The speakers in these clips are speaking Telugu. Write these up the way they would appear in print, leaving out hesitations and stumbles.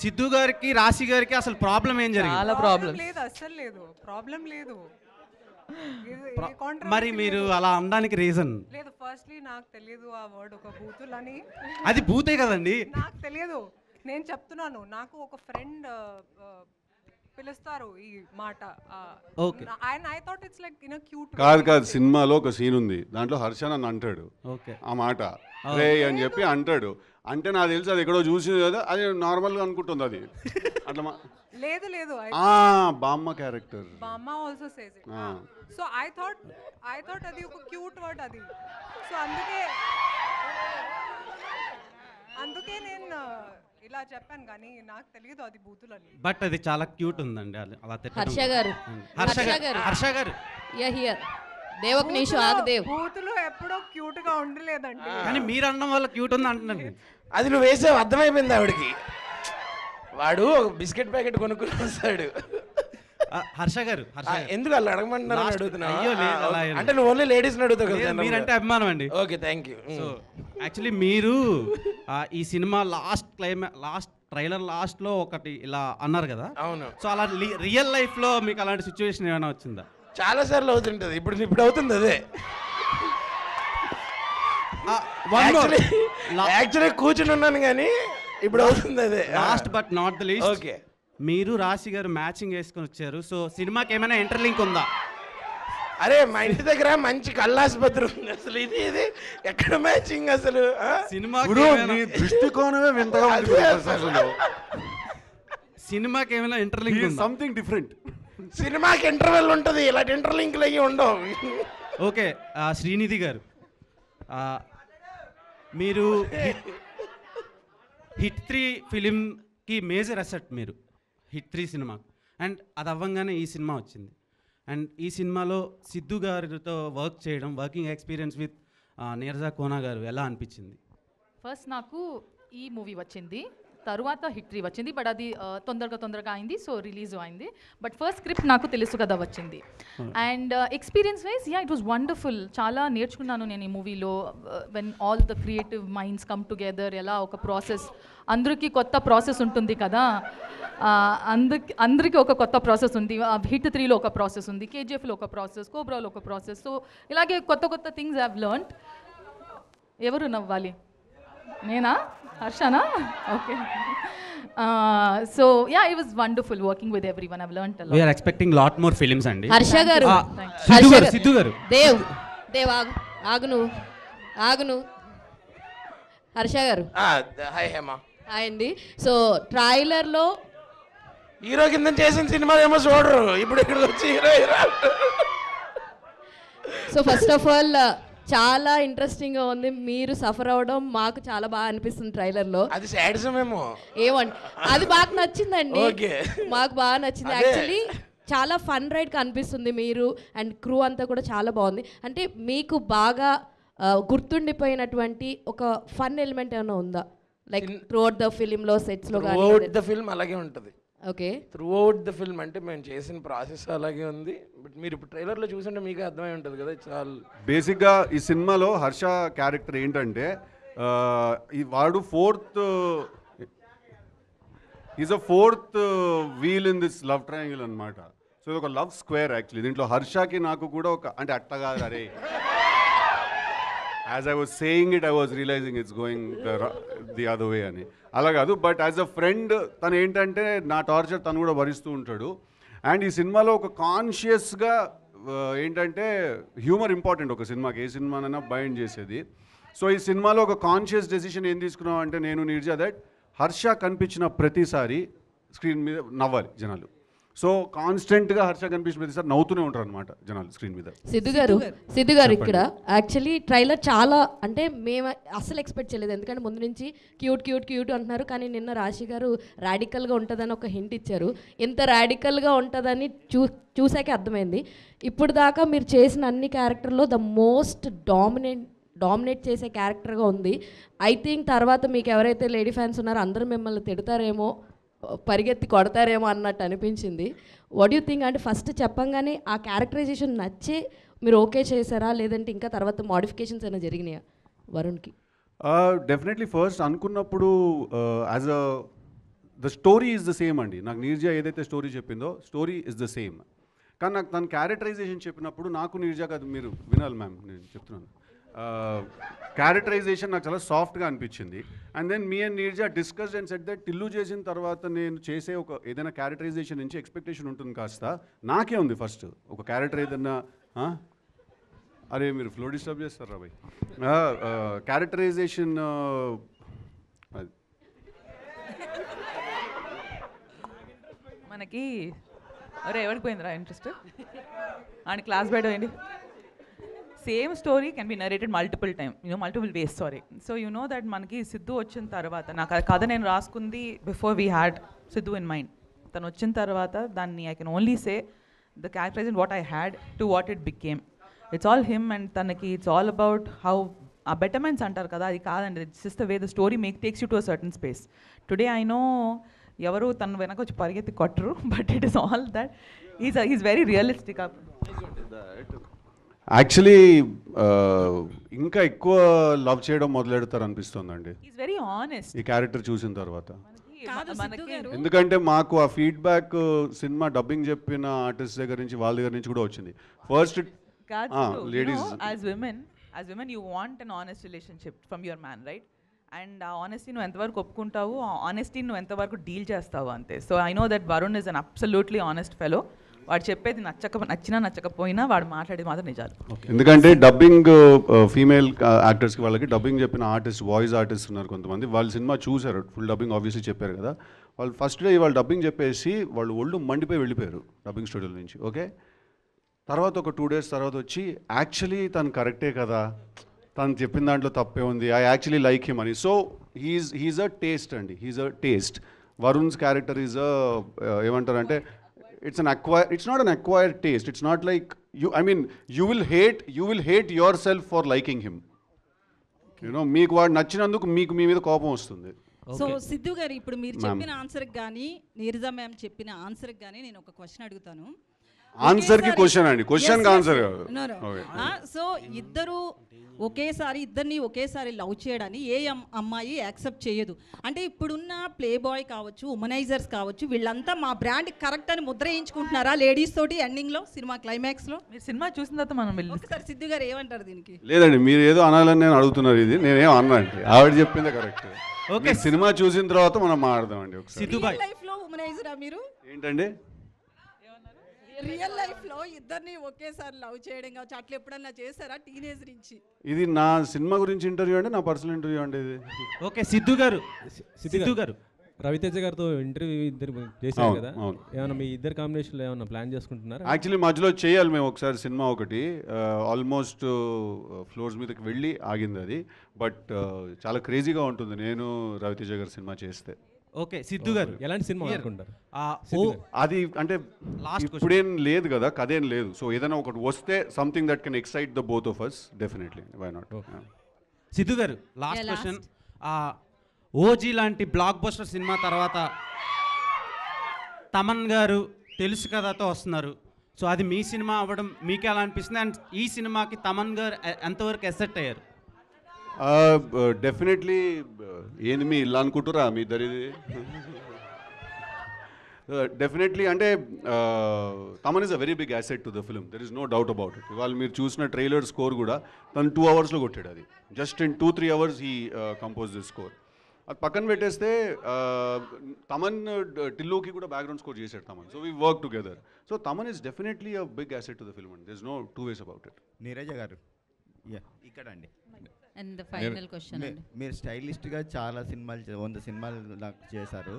సిద్ధు గారికి రాశి గారికి అసలు ప్రాబ్లం ఏం జరిగింది? చాలా ప్రాబ్లమ్ లేదు, అస్సలు లేదు, ప్రాబ్లం లేదు. మరి మీరు అలా అనడానికి రీజన్? లేదు, ఫస్ట్లీ నాకు తెలియదు ఆ వర్డ్ ఒక బూతులని. అది బూతే కదండి. నాకు తెలియదు, నేను చెప్తున్నాను. నాకు ఒక ఫ్రెండ్ పిలుస్తారు ఈ మాట. Okay. I thought it's like in a cute. కాదు సినిమాలో ఒక సీన్ ఉంది, దాంట్లో హర్ష నన్ను అంటాడు ఓకే ఆ మాట రే అని చెప్పి అంటాడు. అంటే నాకు తెలుసు అది ఎక్కడో చూసింది కదా, అది నార్మల్గా అనుకుంటుంది అది అట్లా లేదు లేదు, బామ్మ క్యారెక్టర్ బామ్మ also says it. So I thought అది ఒక క్యూట్ వర్డ్ అది. సో అందుకే నేను ఇలా చెప్పాను, కానీ నాకు తెలియదు అది బూతులని. బట్ అది చాలా క్యూట్ ఉందండి అలా తిట్టడం. హర్ష గారు బూతులు ఎప్పుడో క్యూట్ గా ఉండలేదండి. కానీ మీరు అనడం వల్ల క్యూట్ ఉంది అంటున్నాను. అది నువ్వు వేసావు, అర్థమైపోయింది ఆవిడకి. వాడు బిస్కెట్ ప్యాకెట్ కొనుక్కుని వస్తాడు. హర్ష గారు ఎందుకు అలా అడగమంటున్నారు అడుగుతున్నా? అయ్యో లేదు, అలా అంటే నువ్వు ఓన్లీ లేడీస్ అడుగుతావు కదా. మీరంటే అభిమానం అండి. Okay, thank you. So actually మీరు ఈ సినిమా లాస్ట్ ట్రైలర్ లాస్ట్ లో ఒకటి ఇలా అన్నారు కదా. అవును. సో అలా రియల్ లైఫ్ లో మీకు అలాంటి సిచ్యువేషన్ ఏమైనా వచ్చిందా? చాలా సార్లు అవుతుంటది. ఇప్పుడు అవుతుంది అదే. యాక్చువల్లీ కూర్చుని ఉన్నాను కానీ ఇప్పుడు అవుతుంది అదే. Last but not the least, okay, మీరు రాశి గారు మ్యాచింగ్ వేసుకొని వచ్చారు. సో సినిమాకి ఏమైనా ఇంటర్లింక్ ఉందా? అరే మా ఇంటి దగ్గర మంచి కళ్ళాసుపత్రి ఉంది, అసలు ఇది ఎక్కడ మ్యాచింగ్ అసలు? దృష్టికోణమే వింతగా ఉంది. సినిమాకి ఏమైనా ఇంటర్లింక్ ఉందా? Something different. సినిమాకి ఇంటర్వెల్ ఉంటుంది, ఇలాంటి ఇంటర్లింక్లు అయ్యి ఉండవు. ఓకే, శ్రీనిధి గారు, మీరు హిట్ 3 ఫిలింకి మేజర్ అసెట్. మీరు హిట్ 3 సినిమా, అండ్ అది అవ్వంగానే ఈ సినిమా వచ్చింది. అండ్ ఈ సినిమాలో సిద్ధు గారితో working experience with Neeraja Kona గారు ఎలా అనిపించింది? ఫస్ట్ నాకు ఈ మూవీ వచ్చింది, తరువాత హిట్ 3 వచ్చింది. బట్ అది తొందరగా అయింది, సో రిలీజ్ అయింది. బట్ ఫస్ట్ స్క్రిప్ట్ నాకు తెలుసు కదా వచ్చింది. And experience wise it was wonderful. చాలా నేర్చుకున్నాను నేను ఈ మూవీలో. When all the creative minds come together, ఎలా ఒక ప్రాసెస్, అందరికీ కొత్త ప్రాసెస్ ఉంటుంది కదా. అందరికీ ఒక కొత్త ప్రాసెస్ ఉంది. హిట్ 3లో ఒక ప్రాసెస్ ఉంది, కేజీఎఫ్లో ఒక ప్రాసెస్, కోబ్రాలో ఒక ప్రాసెస్. సో ఇలాగే కొత్త థింగ్స్ ఐ హావ్ లెర్న్డ్. ఎవరు నవ్వాలి? నేనా? హర్షనా? Okay. So it was wonderful working with everyone. I have learned a lot. We are expecting lot more films అండి. హర్ష గారు, సిద్ధు గారు, దేవ్ ఆగును. హర్ష గారు, హాయ్ హేమా. హాయ్ అండి. సో ట్రైలర్లో హీరో కింద చేసిన సినిమా ఏమో చూడరు, ఇప్పుడు ఇక్కడికి వచ్చి hero. So first of all చాలా ఇంట్రెస్టింగ్గా ఉంది. మీరు సఫర్ అవ్వడం మాకు చాలా బాగా అనిపిస్తుంది ట్రైలర్లో. అది సాడిజం ఏమో, ఏమండి, అది బాగా నచ్చిందండి. మాకు బాగా నచ్చింది. యాక్చువల్లీ చాలా ఫన్ రైడ్గా అనిపిస్తుంది. మీరు అండ్ క్రూ అంతా కూడా చాలా బాగుంది. అంటే మీకు బాగా గుర్తుండిపోయినటువంటి ఒక ఫన్ ఎలిమెంట్ ఏమైనా ఉందా? లైక్ త్రూఅవుట్ ద ఫిలింలో, సెట్స్లో కానీ? త్రూఅవుట్ ద ఫిల్మ్ అలాగే ఉంటుంది. ఓకే, త్రూఅవుట్ ద ఫిల్మ్ అంటే మేము చేసిన ప్రాసెస్ అలాగే ఉంది. బట్ మీరు ఇప్పుడు ట్రైలర్లో చూసుంటే మీకే అర్థమై ఉంటుంది కదా. చాలా బేసిక్గా ఈ సినిమాలో హర్ష క్యారెక్టర్ ఏంటంటే వాడు is a fourth wheel in this love triangle అనమాట. సో ఇది ఒక లవ్ స్క్వేర్ యాక్చువల్లీ. దీంట్లో హర్షకి నాకు కూడా ఒక అంటే అట్టగా అరే as I was saying it I was realizing it's going the other way అని. అలా కాదు, బట్ యాజ్ అ ఫ్రెండ్ తను ఏంటంటే నా టార్చర్ తను కూడా భరిస్తూ ఉంటాడు. అండ్ ఈ సినిమాలో ఒక కాన్షియస్గా ఏంటంటే హ్యూమర్ ఇంపార్టెంట్ ఒక సినిమాకి, ఏ సినిమానైనా బైండ్ చేసేది. సో ఈ సినిమాలో ఒక కాన్షియస్ డెసిషన్ ఏం తీసుకున్నాం అంటే నేను నీర్జా దట్ హర్ష కనిపించిన ప్రతిసారి స్క్రీన్ మీద నవ్వాలి జనాలు. సో కాన్స్టెంట్గా హర్ష కనిపించిన ప్రతిసారి నవ్వుతూనే ఉంటారు అనమాట జనాలు స్క్రీన్ మీద. సిద్ధు గారు ఇక్కడ యాక్చువల్లీ ట్రైలర్ చాలా అంటే మేము అస్సలు ఎక్స్పెక్ట్ చేయలేదు. ఎందుకంటే ముందు నుంచి క్యూట్ అంటున్నారు, కానీ నిన్న రాశి గారు రాడికల్గా ఉంటుందని ఒక హింట్ ఇచ్చారు. ఎంత రాడికల్గా ఉంటుందని చూసాకే అర్థమైంది. ఇప్పుడు దాకా మీరు చేసిన అన్ని క్యారెక్టర్లో ద మోస్ట్ డామినేట్ చేసే క్యారెక్టర్గా ఉంది. ఐ థింక్ తర్వాత మీకు ఎవరైతే లేడీ ఫ్యాన్స్ ఉన్నారో అందరూ మిమ్మల్ని తిడతారేమో, పరిగెత్తి కొడతారేమో అన్నట్టు అనిపించింది. What you think? అంటే ఫస్ట్ చెప్పంగానే ఆ క్యారెక్టరైజేషన్ నచ్చే మీరు ఓకే చేశారా, లేదంటే ఇంకా తర్వాత మోడిఫికేషన్స్ అయినా జరిగినాయా వరుణ్కి? డెఫినెట్లీ ఫస్ట్ అనుకున్నప్పుడు as a the story is the same అండి. నాకు నీర్జా ఏదైతే స్టోరీ చెప్పిందో స్టోరీ ఇస్ ద సేమ్. కానీ నాకు తన క్యారెక్టరైజేషన్ చెప్పినప్పుడు నాకు నీర్జా కాదు, మీరు వినాలి మ్యామ్, నేను చెప్తున్నాను. క్యారెక్టరైజేషన్ నాకు చాలా సాఫ్ట్గా అనిపించింది. And then me and Neerja discussed and set that Tillu చేసిన తర్వాత నేను చేసే ఒక ఏదైనా క్యారెక్టరైజేషన్ నుంచి ఎక్స్పెక్టేషన్ ఉంటుంది కాస్త. నాకే ఉంది ఫస్ట్ ఒక క్యారెక్టర్ ఏదన్నా అరే మీరు ఫ్లో డిస్టర్బ్ చేస్తారా బాయ్. క్యారెక్టరైజేషన్ అది మనకి అరే ఎవరికి పోయిందిరా ఇంట్రెస్ట్ అండ్ క్లాస్ బయట పోయింది. Same story can be narrated multiple time, multiple ways, sorry. So that మనకి సిద్ధు వచ్చిన తర్వాత, నాకు ఆ కథ నేను రాసుకుంది before we had Siddhu in mind. తను వచ్చిన తర్వాత దాన్ని I can only say the characterization what I had to what it became. It's all him and తనకి ఇట్స్ ఆల్ అబౌట్ హౌ ఆ బెటర్మెంట్స్ అంటారు కదా, అది కాదండి. It's just the way the story takes you to a certain space. Today I know ఎవరు తన వెనక వచ్చి పరిగెత్తి కొట్టరు, but it is all that is very realistic. Actually ఇంకా ఎక్కువ లవ్ చేయడం మొదలెడతారు అనిపిస్తుందండి ఈజ్ వెరీ ఆనెస్ట్ ఈ క్యారెక్టర్ చూసిన తర్వాత. మనకి ఎందుకంటే మాకు ఆ ఫీడ్బ్యాక్ సినిమా డబ్బింగ్ చెప్పిన ఆర్టిస్ట్ దగ్గర నుంచి, వాళ్ళ దగ్గర నుంచి కూడా వచ్చింది. First ladies as women you want an honest relationship from your man, right? And ఆ ఆనెస్టీ నువ్వు ఎంతవరకు ఒప్పుకుంటావు, ఆ ఆనెస్టీ నువ్వు ఎంతవరకు డీల్ చేస్తావు అంతే. So I know that Varun is an absolutely honest fellow. వాడు చెప్పేది నచ్చినా నచ్చకపోయినా వాడు మాట్లాడేది మాత్రం నిజాలు. ఎందుకంటే డబ్బింగ్ ఫీమేల్ యాక్టర్స్కి వాళ్ళకి డబ్బింగ్ చెప్పిన ఆర్టిస్ట్, వాయిస్ ఆర్టిస్ట్ ఉన్నారు కొంతమంది. వాళ్ళు సినిమా చూశారు, ఫుల్ డబ్బింగ్ ఆబ్వియస్లీ చెప్పారు కదా. వాళ్ళు ఫస్ట్ డే వాళ్ళు డబ్బింగ్ చెప్పేసి వాళ్ళు ఒళ్ళు మండిపోయి వెళ్ళిపోయారు డబ్బింగ్ స్టూడియో నుంచి. ఓకే, తర్వాత ఒక 2 days తర్వాత వచ్చి యాక్చువల్లీ తను కరెక్టే కదా, తను చెప్పిన దాంట్లో తప్పే ఉంది, ఐ యాక్చువల్లీ లైక్ హిమ్ అని. సో హీఈస్ అ టేస్ట్ అండి, he's a taste. Varun's character is ఏమంటారంటే it's not an acquired taste. It's not like you will hate yourself for liking him. మీకు వాడు నచ్చినందుకు మీకు మీ మీద కోపం వస్తుంది. సో సిద్ధు గారు, ఇప్పుడు మీరు చెప్పిన ఆన్సర్కి కానీ నీరజా మ్యామ్ చెప్పిన ఆన్సర్కి కానీ నేను ఒక క్వశ్చన్ అడుగుతాను. ఆన్సర్కి క్వశ్చన్ అండి, క్వశ్చన్కి ఆన్సర్ కాదు. సో ఇద్దరిని ఒకేసారి లవ్ చేయడాన్ని ఏ అమ్మాయి యాక్సెప్ట్ చేయదు. అంటే ఇప్పుడున్న ప్లే బాయ్ కావచ్చు, ఉమనైజర్స్ కావచ్చు, వీళ్ళంతా మా బ్రాండ్ కరెక్ట్ అని ముద్ర వేయించుకుంటున్నారా లేడీస్ తోటి ఎండింగ్లో, సినిమా క్లైమాక్స్లో? మీరు సినిమా చూసిన తర్వాత మనం ఒకసారి సిద్ధు గారు ఏమంటారు దీనికి? లేదండి, మీరు ఏదో అనాలని నేను అడుగుతున్నారు. ఇది నేనేం అన్నాండి, ఆవిడ చెప్పిందే కరెక్ట్. ఓకే, సినిమా చూసిన తర్వాత మనం మాట్లాడదామండి. ఒకసారి లైఫ్లో ఉమనైజరా మీరు? ఏంటండి రియల్ లైఫ్ లో ఇద్దరిని ఒకేసారి లవ్ చేయడం కావచ్చు, అట్లా ఎప్పుడన్నా చేశారా టీనేజ్ నుంచి? ఇది నా సినిమా గురించి ఇంటర్వ్యూ అండి, నా పర్సనల్ ఇంటర్వ్యూ అండి ఇది. ఓకే, సిద్ధు గారు రవితేజ గారితో ఇంటర్వ్యూ ఇద్దరు చేశారు కదా, ఏమన్నా మీ ఇద్దరు కాంబినేషన్లో ఏమన్నా ప్లాన్ చేసుకుంటున్నారా? యాక్చువల్లీ మధ్యలో చేయాలి మేము ఒకసారి సినిమా ఒకటి, ఆల్మోస్ట్ ఫ్లోర్స్ మీదకి వెళ్ళి ఆగింది అది. బట్ చాలా క్రేజీగా ఉంటుంది నేను రవితేజ గారి సినిమా చేస్తే. ఓకే, సిద్ధు గారు ఎలాంటి సినిమా అనుకుంటారు? అది అంటే ఇప్పుడేం లేదు కదా, కథేం లేదు. సో ఏదైనా ఒకటి వస్తే something that can excite the both of us, definitely, why not. Siddhu garu, last question. OG లాంటి బ్లాక్ బస్టర్ సినిమా తర్వాత తమన్ గారు తెలుసు కథతో వస్తున్నారు. సో అది మీ సినిమా అవ్వడం మీకు ఎలా అనిపిస్తుంది? అండ్ ఈ సినిమాకి తమన్ గారు ఎంతవరకు ఎసెట్ అయ్యారు? డెఫినెట్లీ. ఏంది మీ ఇల్లు అనుకుంటురా మీ ఇద్దరిది? డెఫినెట్లీ. అంటే Thaman is a very big asset to the film, there is no doubt about it. ఇవాళ మీరు చూసిన ట్రైలర్ స్కోర్ కూడా తను 2 hours కొట్టాడు. అది just in 2-3 hours he compose this score. అది పక్కన పెట్టేస్తే తమన్ టిల్లుకి కూడా బ్యాక్గ్రౌండ్ స్కోర్ చేశాడు Thaman. So we work together. So Thaman is definitely a big asset to the film and there is no 2 ways about it. Neeraja garu, ఇక్కడ అండి. అండ్ ద ఫైనల్ క్వశ్చన్ అండి, మీరు స్టైలిస్ట్గా చాలా సినిమాలు 100 సినిమాలు నాకు చేశారు.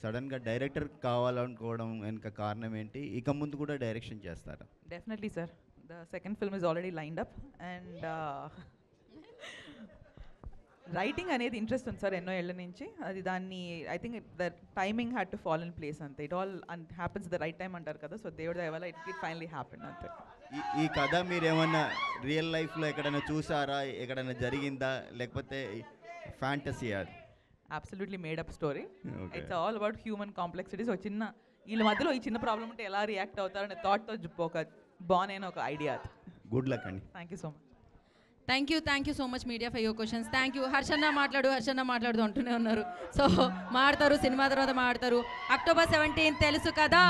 సడన్గా డైరెక్టర్ కావాలనుకోవడం వెనక కారణం ఏంటి? ఇక ముందు కూడా డైరెక్షన్ చేస్తారా? Definitely sir, the second film is already lined up. And writing అనేది ఇంట్రెస్ట్ ఉంది సార్ ఎన్నో ఏళ్ళ నుంచి. అది దాన్ని I think the timing had to fall in place అంతే. It all happens the right time అంటారు కదా. సో దేవుడి దయ వల్ల ఇట్ ఫైనలీ హ్యాపెన్ అంతే. ఈ కథ మీరు ఏమన్నా రియల్ లైఫ్లో ఎక్కడైనా చూసారా, ఎక్కడైనా జరిగిందా, లేకపోతే ఫ్యాంటసీ? అది absolutely made up story. It's all about human complexities. ఒక చిన్న వీళ్ళ మధ్యలో ఈ చిన్న ప్రాబ్లం ఉంటే ఎలా రియాక్ట్ అవుతారనే థాట్తో ఒక బాగునైన ఒక ఐడియా. గుడ్ లక్ అండి. Thank you so much. Thank you so much media for your questions. Thank you. హర్షన్న మాట్లాడు అంటూనే ఉన్నారు. సో మాడతారు, సినిమా తర్వాత మాడతారు. October 17 తెలుసు కదా.